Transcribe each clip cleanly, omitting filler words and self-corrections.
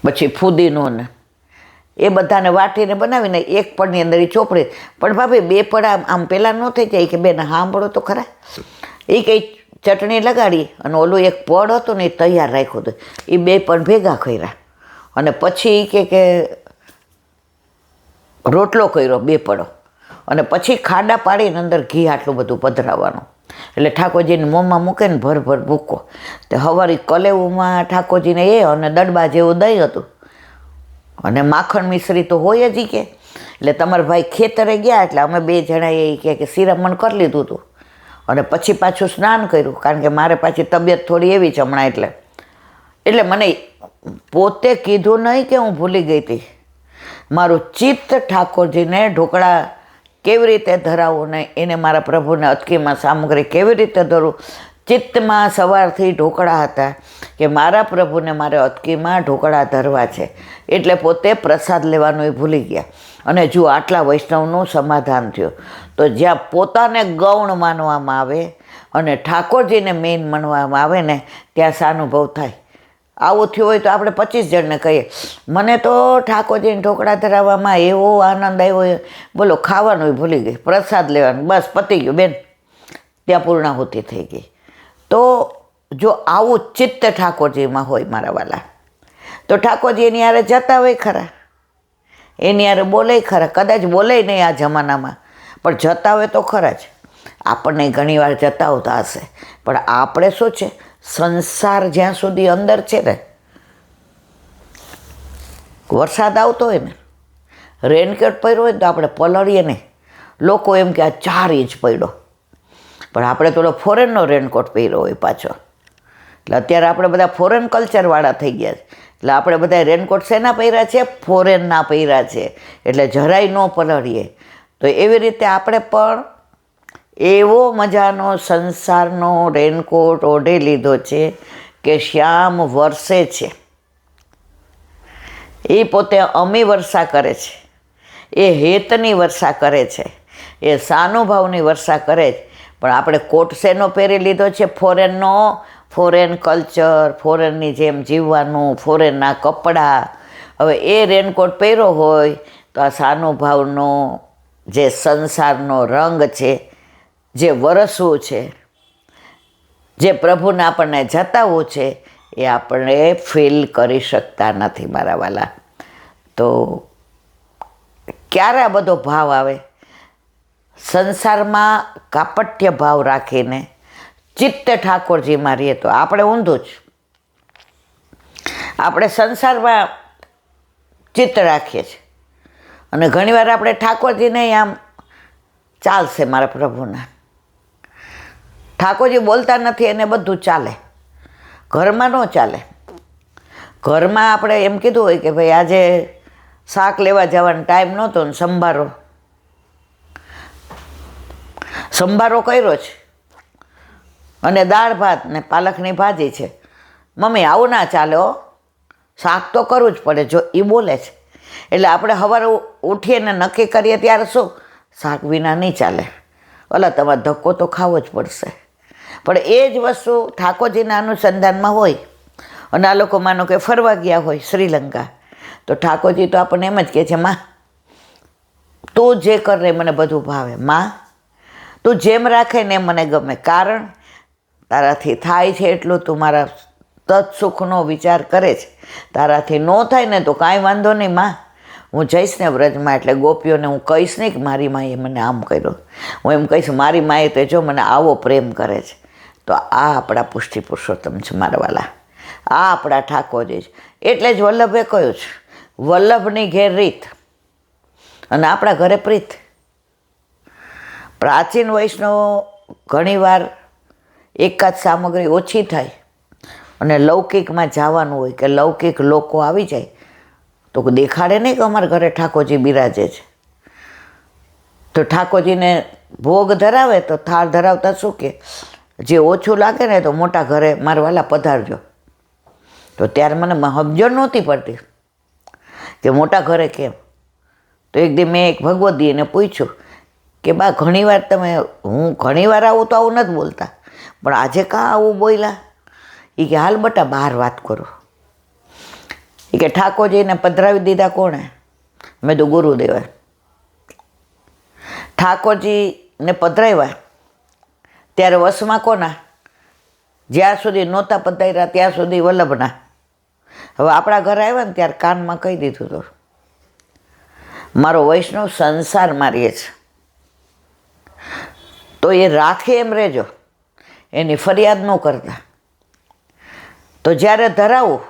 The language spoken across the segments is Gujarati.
પછી ફુદીનો ને એ બધાને વાટીને બનાવીને એક પડની અંદર એ ચોપડી. પણ ભાભી 2 પડ આમ પહેલાં ન થઈ જાય કે બેન સાંભળો તો ખરા. એ કંઈ ચટણી લગાડી અને ઓલું એક પડ હતું ને એ તૈયાર રાખ્યું હતું. એ 2 પડ ભેગા કર્યા અને પછી કે રોટલો કર્યો 2 પડો અને પછી ખાડા પાડીને અંદર ઘી આટલું બધું પધરાવવાનું. એટલે ઠાકોરજીને મોંમાં મૂકે ને ભર ભૂકો. તે સવારે કલેવુંમાં ઠાકોરજીને એ અને દડબા જેવું દહીં હતું અને માખણ મિશ્રી તો હોય જ કે. એટલે તમારા ભાઈ ખેતરે ગયા એટલે અમે 2 જણાએ એ કે શિરામણ કરી લીધું હતું અને પછી પાછું સ્નાન કર્યું, કારણ કે મારે પાછી તબિયત થોડી એવી છે હમણાં. એટલે મને પોતે કીધું નહીં કે હું ભૂલી ગઈ હતી. મારું ચિત્ત ઠાકોરજીને ઢોકળા કેવી રીતે ધરાવવું ને એને મારા પ્રભુને અટકીમાં સામગ્રી કેવી રીતે ધરવું. ચિત્તમાં સવારથી ઢોકળા હતા કે મારા પ્રભુને મારે અટકીમાં ઢોકળા ધરવા છે. એટલે પોતે પ્રસાદ લેવાનું એ ભૂલી ગયા. અને જો આટલા વૈષ્ણવનું સમાધાન થયું. તો જ્યાં પોતાને ગૌણ માનવામાં આવે અને ઠાકોરજીને મેઇન માનવામાં આવે ને ત્યાં સાનુભવ થાય. આવું થયું હોય તો આપણે 25 જણને કહીએ મને તો ઠાકોરજીને ઢોકળા ધરાવવામાં એવો આનંદ આવ્યો, બોલો ખાવાનું ભૂલી ગઈ, પ્રસાદ લેવાનું, બસ પતી ગયું બેન, ત્યાં પૂર્ણાહુતિ થઈ ગઈ. તો જો આવું ચિત્ત ઠાકોરજીમાં હોય મારા વાલા, તો ઠાકોરજી એની યારે જતા હોય ખરા, એની યારે બોલે ખરા. કદાચ બોલે નહીં આ જમાનામાં, પણ જતા હોય તો ખરા જ. આપણને ઘણી વાર જતા હોતા હશે, પણ આપણે શું છે, સંસાર જ્યાં સુધી અંદર છે ને, વરસાદ આવતો હોય ને, રેનકોટ પહેર્યો હોય તો આપણે પલળીએ ને. લોકો એમ કે આ 4 ઇંચ પડ્યો, પણ આપણે થોડો ફોરેનનો રેનકોટ પહેર્યો હોય પાછો. એટલે અત્યારે આપણે બધા ફોરેન કલ્ચરવાળા થઈ ગયા છે. એટલે આપણે બધા રેનકોટ શેના પહેર્યા છે? ફોરેનના પહેર્યા છે, એટલે જરાય ન પલળીએ. તો એવી રીતે આપણે પણ એવો મજાનો સંસારનો રેનકોટ ઓઢી લીધો છે કે શ્યામ વરસે છે. એ પોતે અમી વર્ષા કરે છે, એ હેતની વર્ષા કરે છે, એ સાનુભાવની વર્ષા કરે છે. પણ આપણે કોટ શેનો પહેરી લીધો છે? ફોરેનનો. ફોરેન કલ્ચર, ફોરેનની જેમ જીવવાનું, ફોરેનના કપડાં. હવે એ રેનકોટ પહેર્યો હોય તો આ સાનુભાવનો જે સંસારનો રંગ છે, જે વરસવું છે, જે પ્રભુને આપણને જતાવવું છે, એ આપણે ફીલ કરી શકતા નથી મારા વાલા. તો ક્યારે આ બધો ભાવ આવે? સંસારમાં કાપટ્ય ભાવ રાખીને ચિત્ત ઠાકોરજીમાં રહીએ તો આપણે ઊંધું જ. આપણે સંસારમાં ચિત્ત રાખીએ છીએ અને ઘણીવાર આપણે ઠાકોરજીને આમ ચાલશે મારા પ્રભુના. ઠાકોરજી બોલતા નથી એને બધું ચાલે, ઘરમાં ન ચાલે. ઘરમાં આપણે એમ કીધું હોય કે ભાઈ આજે શાક લેવા જવાનો ટાઈમ નહોતો ને સંભારો કર્યો છે અને દાળ ભાત ને પાલકની ભાજી છે. મમ્મી આવું ના ચાલે હો, શાક તો કરવું જ પડે. જો એ બોલે છે એટલે આપણે સવારે ઉઠીએ ને નક્કી કરીએ ત્યારે શું, શાક વિના નહીં ચાલે, ઓલા તમારે ધક્કો તો ખાવો જ પડશે. પણ એ જ વસ્તુ ઠાકોરજીના અનુસંધાનમાં હોય અને આ લોકો માનો કે ફરવા ગયા હોય શ્રીલંકા, તો ઠાકોરજી તો આપણને એમ જ કહે છે, માં તું જે કર ને મને બધું ભાવે, માં તું જેમ રાખે ને એમ મને ગમે, કારણ તારાથી થાય છે એટલું તું મારા તત્સુખનો વિચાર કરે છે. તારાથી ન થાય ને તો કાંઈ વાંધો નહીં માં, હું જઈશ ને વ્રજમાં એટલે ગોપીઓને હું કહીશ નહીં કે મારી માએ મને આમ કર્યો. હું એમ કહીશ મારી માએ તો જો મને આવો પ્રેમ કરે છે. તો આ આપણા પુષ્ટિ પુરુષોત્તમ છે મારા વાલા, આ આપણા ઠાકોરજી છે. એટલે જ વલ્લભે કહ્યું છે, વલ્લભની ઘેર રીત અને આપણા ઘરે પ્રીત. પ્રાચીન વૈષ્ણવો ઘણીવાર એકાદ સામગ્રી ઓછી થાય અને લૌકિકમાં જવાનું હોય કે લૌકિક લોકો આવી જાય તો દેખાડે નહીં કે અમારા ઘરે ઠાકોરજી બિરાજે છે. તો ઠાકોરજીને ભોગ ધરાવે તો થાળ ધરાવતા શું કે જે ઓછું લાગે ને તો મોટા ઘરે મારા વાલા પધારજો. તો ત્યારે મને સમજણ નહોતી પડતી કે મોટા ઘરે કેમ. તો એક દી મેં એક ભગવદીને પૂછ્યું કે બા ઘણીવાર હું ઘણીવાર આવું તો આવું નથી બોલતા, પણ આજે કાં આવું બોલ્યા? એ કે હાલ બટા બહાર વાત કરો. એ કે ઠાકોરજીને પધરાવી દીધા કોણે? મેં તો ગુરુદેવે. ઠાકોરજીને પધરાવ્યા ત્યારે વશમાં કોના? જ્યાં સુધી નહોતા પધાર્યા ત્યાં સુધી વલ્લભના. હવે આપણા ઘરે આવ્યા ને ત્યારે કાનમાં કહી દીધું હતું, મારો વૈષ્ણવ સંસાર મારીએ છે, તો એ રાખે એમ રહેજો, એની ફરિયાદ ન કરતા. તો જ્યારે ધરાવું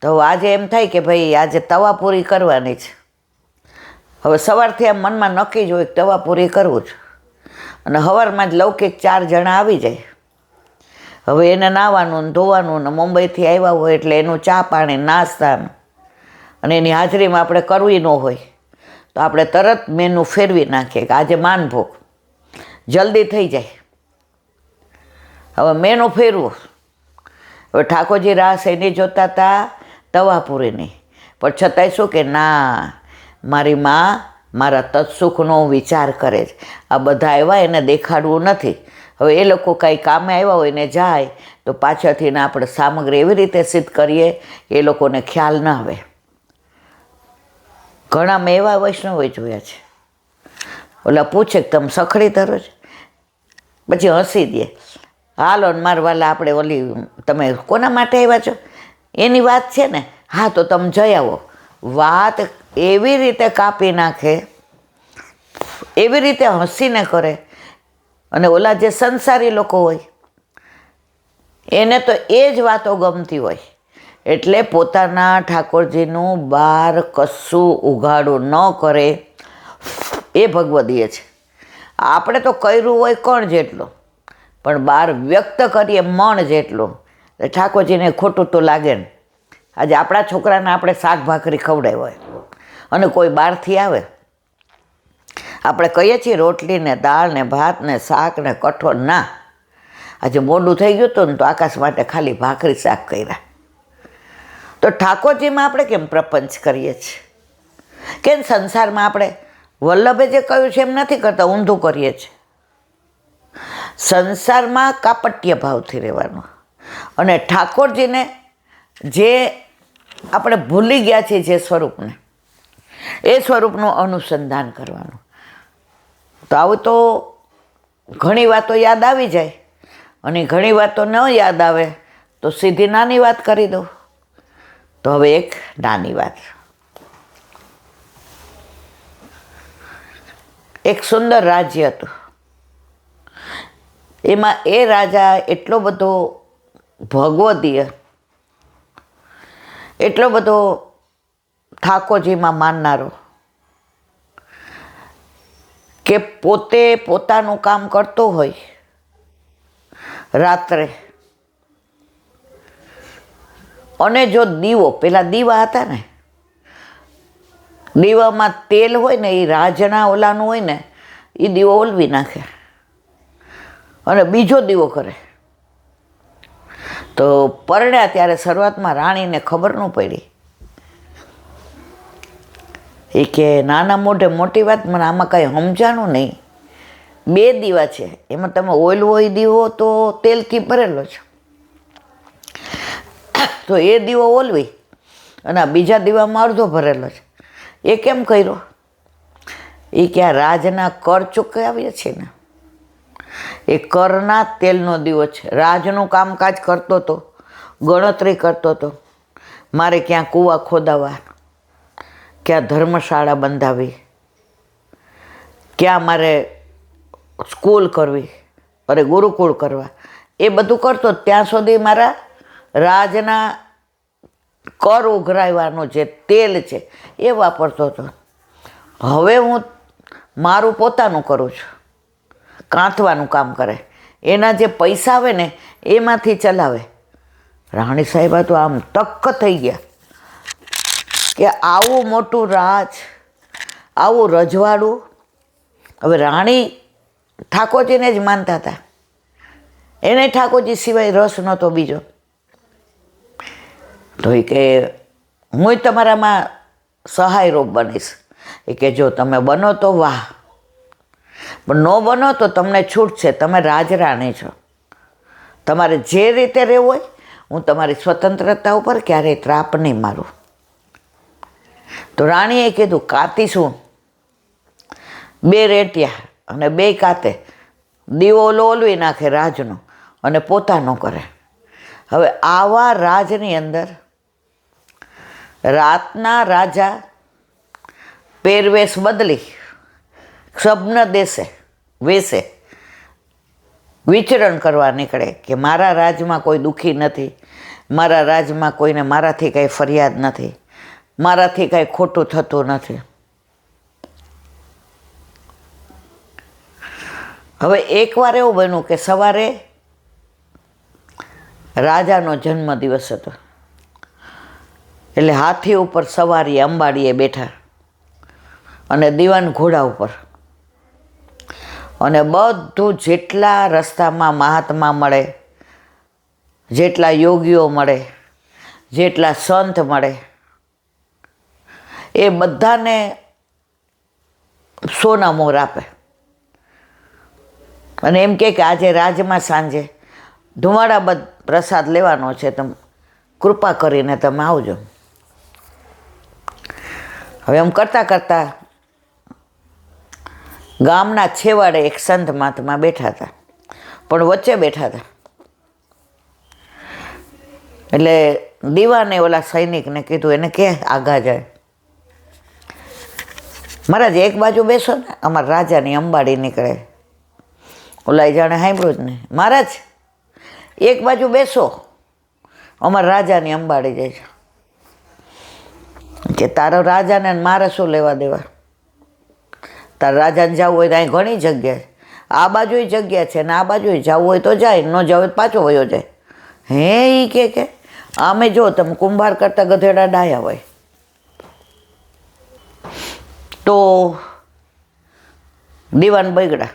તો આજે એમ થાય કે ભાઈ આજે તવા પૂરી કરવાની છે. હવે સવારથી આમ મનમાં નક્કી જ હોય કે તવા પૂરી કરવું છે, અને સવારમાં જ લૌકિક 4 જણા આવી જાય. હવે એને નાહવાનું ને ધોવાનું ને મુંબઈથી આવ્યા હોય એટલે એનું ચા પાણી નાસ્તાનું, અને એની હાજરીમાં આપણે કરવી ન હોય તો આપણે તરત મેનુ ફેરવી નાખીએ કે આજે માનભોગ, જલ્દી થઈ જાય. હવે મેનુ ફેરવું. હવે ઠાકોરજી રાસ એની જોતા હતા તવાપુરીની, પણ છતાંય શું કે ના, મારી મા મારા તત્સુખનો વિચાર કરે છે, આ બધા આવ્યા એને દેખાડવું નથી. હવે એ લોકો કાંઈ કામે આવ્યા હોય ને જાય તો પાછળથી આપણે સામગ્રી એવી રીતે સિદ્ધ કરીએ એ લોકોને ખ્યાલ ના આવે. ઘણા મેં એવા વૈષ્ણવો જોયા છે, ઓલા પૂછે કે તમે સખડી ધરો છો, પછી હસી દે, હાલો ને મારા વાલા આપણે ઓલી તમે કોના માટે આવ્યા છો એની વાત છે ને, હા તો તમે જઈ આવો. વાત એવી રીતે કાપી નાખે, એવી રીતે હસીને કરે. અને ઓલા જે સંસારી લોકો હોય એને તો એ જ વાતો ગમતી હોય, એટલે પોતાના ઠાકોરજીનું બહાર કશું ઉઘાડું ન કરે એ ભગવદીય છે. આપણે તો કર્યું હોય કણ જેટલું, પણ બહાર વ્યક્ત કરીએ મણ જેટલું. ઠાકોરજીને ખોટું તો લાગે ને. આજે આપણા છોકરાને આપણે શાક ભાખરી ખવડાવ્યા હોય અને કોઈ બહારથી આવે, આપણે કહીએ છીએ રોટલી ને દાળ ને ભાત ને શાક ને કઠોળ, ના, આજે મોડું થઈ ગયું હતું ને તો આકાશ માટે ખાલી ભાખરી શાક કર્યા. તો ઠાકોરજીમાં આપણે કેમ પ્રપંચ કરીએ છીએ? કેમ સંસારમાં આપણે વલ્લભે જે કહ્યું છે એમ નથી કરતા, ઊંધું કરીએ છીએ. સંસારમાં કાપટ્ય ભાવથી રહેવાનું, અને ઠાકોરજીને જે આપણે ભૂલી ગયા છીએ જે સ્વરૂપને, એ સ્વરૂપનું અનુસંધાન કરવાનું. તો આવું તો ઘણી વાતો યાદ આવી જાય, અને ઘણી વાતો ન યાદ આવે તો સીધી નાની વાત કરી દઉં. તો હવે એક નાની વાત. એક સુંદર રાજ્ય હતું. એમાં એ રાજા એટલો બધો ભગવદીય, એટલો બધો ઠાકોરજીમાં માનનારો કે પોતે પોતાનું કામ કરતો હોય રાત્રે, અને જો દીવો, પેલા દીવા હતા ને, દીવામાં તેલ હોય ને એ રાજના ઓલાનું હોય ને, એ દીવો ઓલવી નાખે અને બીજો દીવો કરે. તો પરણ્યા ત્યારે શરૂઆતમાં રાણીને ખબર ન પડી. એ કે નાના મોઢે મોટી વાત, મને આમાં કાંઈ સમજાણું નહીં. 2 દીવા છે, એમાં તમે ઓઇલવો હોય દીવો તો તેલથી ભરેલો છે, તો એ દીવો ઓલવી અને આ બીજા દીવામાં અડધો ભરેલો છે. એ કેમ કર્યો? એ કે આ રાજના કર ચૂકવ્યા છે ને, એ કરના તેલનો દીવો છે. રાજનું કામકાજ કરતો હતો, ગણતરી કરતો હતો, મારે ક્યાં કૂવા ખોદાવા, ક્યાં ધર્મશાળા બંધાવી, ક્યાં મારે સ્કૂલ કરવી, અરે ગુરુકુળ કરવા, એ બધું કરતો. ત્યાં સુધી મારા રાજના કર ઉઘરાવવાનું જે તેલ છે એ વાપરતો હતો. હવે હું મારું પોતાનું કરું છું, કાંથવાનું કામ કરે, એના જે પૈસા આવે ને એમાંથી ચલાવે. રાણી સાહેબા તો આમ તક્ક થઈ ગયા કે આવું મોટું રાજ, આવું રજવાડું. હવે રાણી ઠાકોરજીને જ માનતા હતા, એને ઠાકોરજી સિવાય રસ નહોતો બીજો. તો એ કે હું તમારામાં સહાયરૂપ બનીશ. એ કે જો તમે બનો તો વાહ, પણ ન બનો તો તમને છૂટ છે, તમે રાજરાણી છો, તમારે જે રીતે રહેવું હોય, હું તમારી સ્વતંત્રતા ઉપર ક્યારેય ત્રાપ નહીં મારું. તો રાણીએ કીધું કાતી શું, 2 રેટિયા અને 2 કાતે દીવો ઓલવી નાખે રાજનો અને પોતાનો કરે. હવે આવા રાજની અંદર રાતના રાજા પહેરવેશ બદલી સબન દેશે વેશે વિચરણ કરવા નીકળે કે મારા રાજમાં કોઈ દુઃખી નથી, મારા રાજમાં કોઈને મારાથી કાંઈ ફરિયાદ નથી, મારાથી કાંઈ ખોટું થતું નથી. હવે એકવાર એવું બન્યું કે સવારે રાજાનો જન્મદિવસ હતો, એટલે હાથી ઉપર સવારી અંબાડીએ બેઠા અને દીવાન ઘોડા ઉપર, અને બધું જેટલા રસ્તામાં મહાત્મા મળે, જેટલા યોગીઓ મળે, જેટલા સંત મળે, એ બધાને સોના મોર આપે અને એમ કે આજે રાજમાં સાંજે ધુમાડાબંધ પ્રસાદ લેવાનો છે, તમે કૃપા કરીને તમે આવજો. હવે એમ કરતાં કરતાં ગામના છેવાડે એક સંત મહાત્મા બેઠા હતા, પણ વચ્ચે બેઠા હતા. એટલે દીવાને ઓલા સૈનિકને કીધું, એને કે આગા જાય. મહારાજ એક બાજુ બેસો ને, અમારા રાજાની અંબાડી નીકળે. ઓલા જાણે સાંભળ્યું જ નહીં. મહારાજ એક બાજુ બેસો, અમારા રાજાની અંબાડી જાય છે. કે તારો રાજાને મારે શું લેવા દેવા? તારા રાજાને જવું હોય તો અહીં ઘણી જગ્યા છે, આ બાજુ જગ્યા છે ને આ બાજુ જવું હોય તો જાય, ન જવું હોય તો પાછો વયો જાય. હે એ કે આમે જો તમે કુંભાર કરતા ગધેડા ડાયા હોય. તો દીવાન બગડા,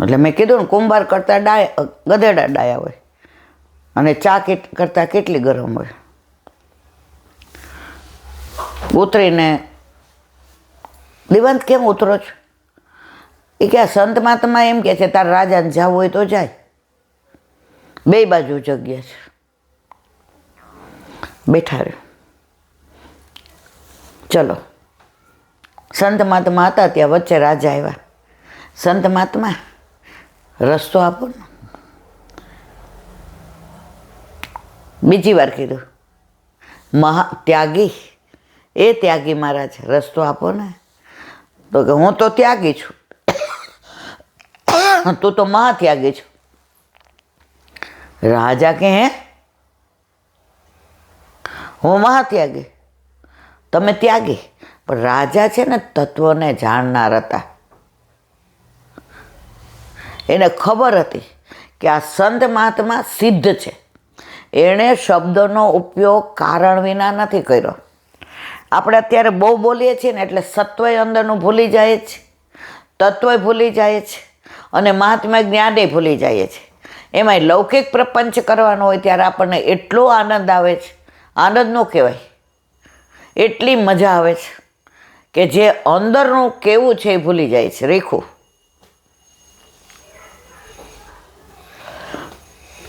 એટલે મેં કીધું ને કુંભાર કરતા ગધેડા ડાયા હોય અને ચા કરતાં કેટલી ગરમ હોય. ઉતરીને દીવાન કેમ ઉતરો છો? એ કે સંત મહાત્મા એમ કે છે તારા રાજાને જવું હોય તો જાય, 2 બાજુ જગ્યા છે. બેઠા રહ્યો. ચલો, સંત મહાત્મા હતા ત્યાં વચ્ચે રાજા આવ્યા. સંત મહાત્મા રસ્તો આપો ને. બીજી વાર કીધું, ત્યાગી એ ત્યાગી મહારાજ રસ્તો આપો ને. તો કે હું તો ત્યાગી છું, તું તો મહાત્યાગી છું. રાજા કે હે, હું મહાત્યાગી, તમે ત્યાગી. પણ રાજા છે ને તત્વને જાણનાર હતા. એને ખબર હતી કે આ સંત મહાત્મા સિદ્ધ છે. એણે શબ્દનો ઉપયોગ કારણ વિના નથી કર્યો. આપણે અત્યારે બહુ બોલીએ છીએ ને એટલે સત્વય અંદરનું ભૂલી જાય છે, તત્વ ભૂલી જાય છે અને મહાત્મા જ્ઞાને ભૂલી જાય છે. એમાંય લૌકિક પ્રપંચ કરવાનો હોય ત્યારે આપણને એટલો આનંદ આવે છે, આનંદ ન કહેવાય, એટલી મજા આવે છે કે જે અંદરનું કેવું છે એ ભૂલી જાય છે. રેખું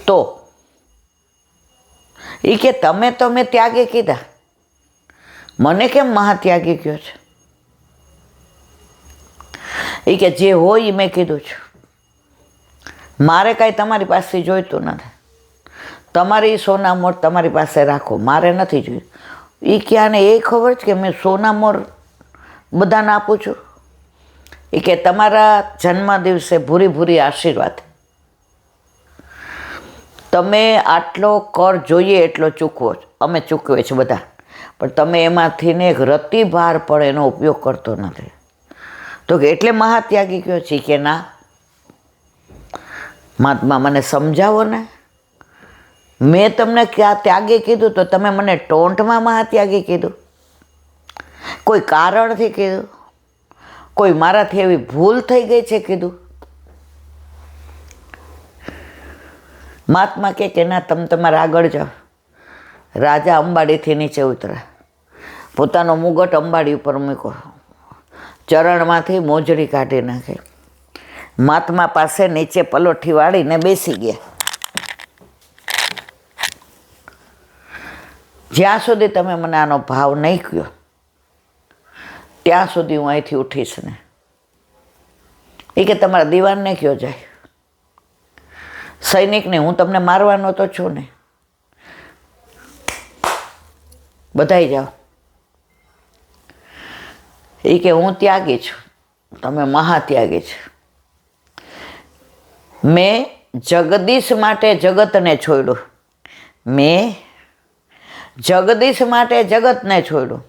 તો એ કે તમે ત્યાગી કીધા, મને કેમ મહાત્યાગી કહો છો? એ કે જે હોય એ મેં કીધું છું, મારે કાંઈ તમારી પાસે જોઈતું નથી. તમારી સોના મોર તમારી પાસે રાખો, મારે નથી જોયું. એ કે આને એ ખબર છે કે મેં સોના મોર બધાને આપું છું. એ કે તમારા જન્મ દિવસે ભૂરી ભૂરી આશીર્વાદ, તમે આટલો કર જોઈએ એટલો ચૂકવો, અમે ચૂકવે છે બધા, પણ તમે એમાંથી ને એક રત્તી ભાર પણ એનો ઉપયોગ કરતો નથી. તો કે એટલે મહાત્યાગી કયો છે? કે ના મહાત્મા મને સમજાવો ને, મેં તમને ક્યાં ત્યાગી કીધું તો તમે મને ટોંટમાં મહાત્યાગી કીધું? કોઈ કારણથી કીધું? કોઈ મારાથી એવી ભૂલ થઈ ગઈ છે કીધું? મહાત્મા કે ના તમે તમારે આગળ જાઓ. રાજા અંબાડીથી નીચે ઉતરા, પોતાનો મુગટ અંબાડી ઉપર મૂકો, ચરણમાંથી મોજડી કાઢી નાખી, મહાત્મા પાસે નીચે પલોઠી વાળીને બેસી ગયા. જ્યાં સુધી તમે મને આનો ભાવ નહીં કહો ત્યાં સુધી હું અહીંથી ઉઠીશ ને. એ કે તમારા દીવાનને કયો જાય, સૈનિકને હું તમને મારવાનો તો છું ને, બધાય જાઓ. એ કે હું ત્યાગી છું, તમે મહાત્યાગી છો. મેં જગદીશ માટે જગતને છોડ્યું, મેં જગદીશ માટે જગતને છોડ્યું,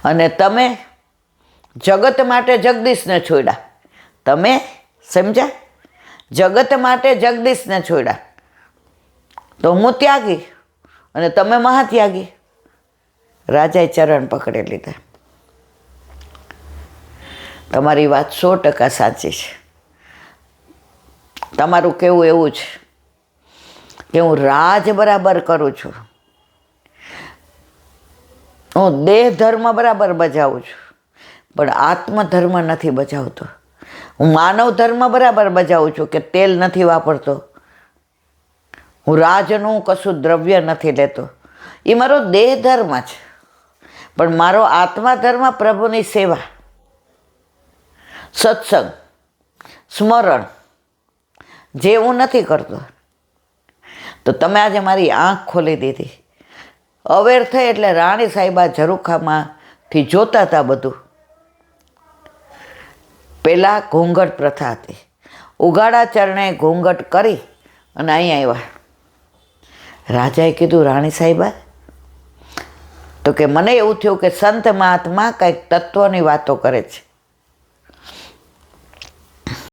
અને તમે જગત માટે જગદીશને છોડ્યા. તમે સમજ્યા? જગત માટે જગદીશને છોડ્યા. તો હું ત્યાગી અને તમે મહાત્યાગી. રાજાએ ચરણ પકડી લીધા. તમારી વાત 100% સાચી છે. તમારું કેવું એવું છે કે હું રાજ બરાબર કરું છું, હું દેહ ધર્મ બરાબર બજાવું છું, પણ આત્મધર્મ નથી બજાવતો. હું માનવ ધર્મ બરાબર બજાવું છું કે તેલ નથી વાપરતો, હું રાજનું કશું દ્રવ્ય નથી લેતો. એ મારો દેહ ધર્મ છે, પણ મારો આત્મા ધર્મ પ્રભુની સેવા, સત્સંગ, સ્મરણ, જે હું નથી કરતો. તો તમે આજે મારી આંખ ખોલી દીધી. અવેર થઈ એટલે રાણી સાહેબા ઝરૂખામાંથી જોતા હતા બધું. પહેલાં ઘૂંઘટ પ્રથા હતી, ઉઘાડા ચરણે ઘૂંઘટ કરી અને અહીં આવ્યા. રાજાએ કીધું, રાણી સાહેબા, તો કે મને એવું થયું કે સંત મહાત્મા કંઈક તત્વની વાતો કરે છે.